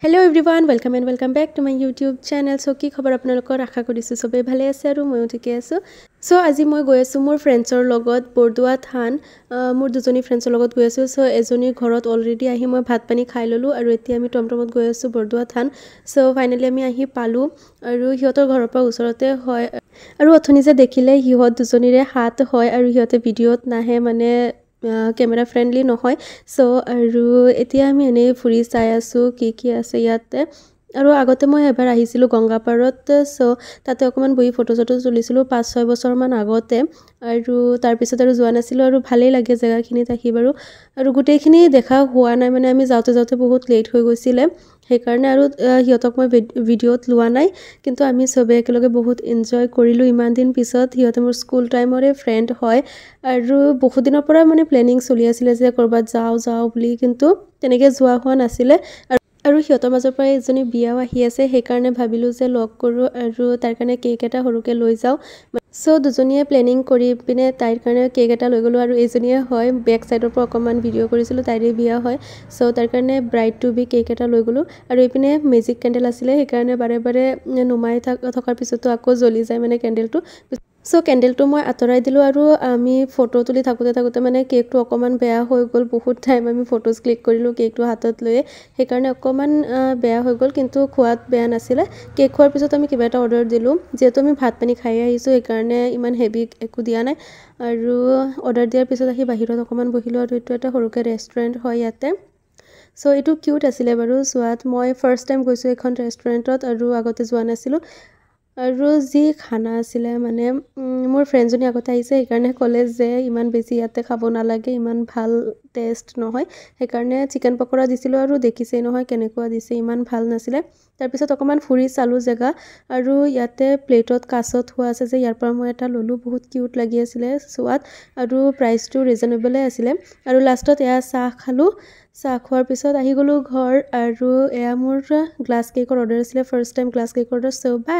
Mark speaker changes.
Speaker 1: Hello everyone, welcome and welcome back to my YouTube channel. So কি খবৰ আপোনালোকৰ আশা কৰিছো সবে ভালে আছে আৰু ময়ো ঠিকে আছো। সো আজি মই গৈ আছো মোৰ ফ্ৰেণ্ডছৰ লগত বৰদুৱা থান মোৰ দুজনী ফ্ৰেণ্ডছৰ লগত গৈ আছো। সো এজনী ঘৰত অলৰেডি আহি মই ভাত পানী খাই ললো আৰু এতিয়া আমি টমটমত গৈ আছো বৰদুৱা থান। সো ফাইনালি আমি আহি পালো আৰু হিহঁতৰ ঘৰৰ পৰা ওচৰতে হয় আৰু অথনি যে দেখিলে হিহঁত দুজনীৰে হাত হয় আৰু হিহঁতে ভিডিঅ'ত নাহে মানে camera friendly নহয় সো আৰু এতিয়া আমি এনে ফুৰি চাই আছো কি আছে ইয়াতে আৰু আগতে মই এবাৰ আহিছিলো গংগাপাৰত সো তাতে অকমান বহি ফটো তুলিছিলো 5-6 বছৰ মান আগতে আৰু তাৰ পিছত আৰু যোৱা নাছিলো আৰু ভালেই লাগে জায়গাখিনি থাকি আৰু গুটেইখিনি দেখা হোৱা নাই মানে আমি যাওতে বহুত লেট হৈ গৈছিলে সেইকাৰণে আৰু হিহঁতক মই ভিডিঅ'ত লোৱা নাই কিন্তু আমি সবে একেলগে বহুত এনজয় কৰিলো ইমান দিন পিছত হিহঁতে মোৰ স্কুল টাইমৰে ফ্ৰেণ্ড হয় আৰু বহুত দিনৰ পৰা মানে প্লেনিং চলি আছিল যে কৰবাত যাও বুলি কিন্তু তেনেকে যোৱা হোৱা নাছিলে আৰু হিহঁতৰ মাজৰ পৰা এজনী বিয়াও আহি আছে সেইকাৰণে ভাবিলো যে লগ কৰো আৰু তাৰ কাৰণে কেক এটা হৰুকে লৈ যাও সো দুজনীয়ে প্লেনিং কৰি পিনে তাইৰ কাৰণে কেক এটা লৈ গলো আৰু এজনীয়ে হয় বেক সাইডৰ পৰা অকমান ভিডিঅ' কৰিছিলো তাইৰে বিয়া হয় সো তাৰ কাৰণে ব্ৰাইড টু বি কেক এটা লৈ গলো আৰু ইপিনে মেজিক ক্যান্ডেল আছিলে সেইকাৰণে বাৰে নুমাই থকাৰ পিছতো আকৌ জ্বলি যায় মানে ক্যান্ডেলটো সো ক্যান্ডেলটো মই আতৰাই দিলো আৰু আমি ফটো তুলি থাকোতে মানে কেকটো অকমান বেয়া হৈ গল বহুত টাইম আমি ফটোজ ক্লিক কৰিলো কেকটো হাতত লৈ সেইকাৰণে অকমান বেয়া হৈ গল কিন্তু খোৱাত বেয়া নাছিলে কেক খোৱাৰ পিছত আমি কিবা এটা অৰ্ডাৰ দিলো যেহেতু আমি ভাত পানী খাই আহিছো সেইকাৰণে ইমান হেভি একো দিয়া নাই আৰু অৰ্ডাৰ দিয়াৰ পিছত আহি বাহিৰত অকমান বহিলো আৰু এটো এটা সৰুকে ৰেষ্টুৰেন্ট হয় ইয়াতে সো এটো কিউট আছিলে বাৰু সোৱাত মই ফাৰ্স্ট টাইম গৈছো এখন ৰেষ্টুৰেন্টত আৰু আগতে যোৱা নাছিলো আৰু যি খানা আছিলে মানে মোৰ ফ্ৰেণ্ডজনী আগতে আহিছে সেইকাৰণে কলেজ যে ইমান বেছি ইয়াতে খাব নালাগে ইমান ভাল টেষ্ট নহয় সেইকাৰণে চিকেন পকৰা দিছিলো আৰু দেখিছে নহয় কেনেকুৱা দিছে ইমান ভাল নাছিলে তাৰ পিছত অকমান ফুৰি চালো জায়গা আৰু ইয়াতে প্লেটত কাছত হোৱা আছে যে ইয়াৰ পৰা মই এটা ললো বহুত কিউট লাগি আছিলে সোৱাত আৰু প্ৰাইচটো ৰিজনেবল আছিলে আৰু লাষ্টত এয়া চাহ খালো চাহ খোৱাৰ পিছত আহি গলো ঘৰ আৰু এয়া মোৰ গ্লাছ কেকৰ অৰ্ডাৰ আছিলে ফাৰ্স্ট টাইম গ্লাছ কেকৰ অৰ্ডাৰ সো বাই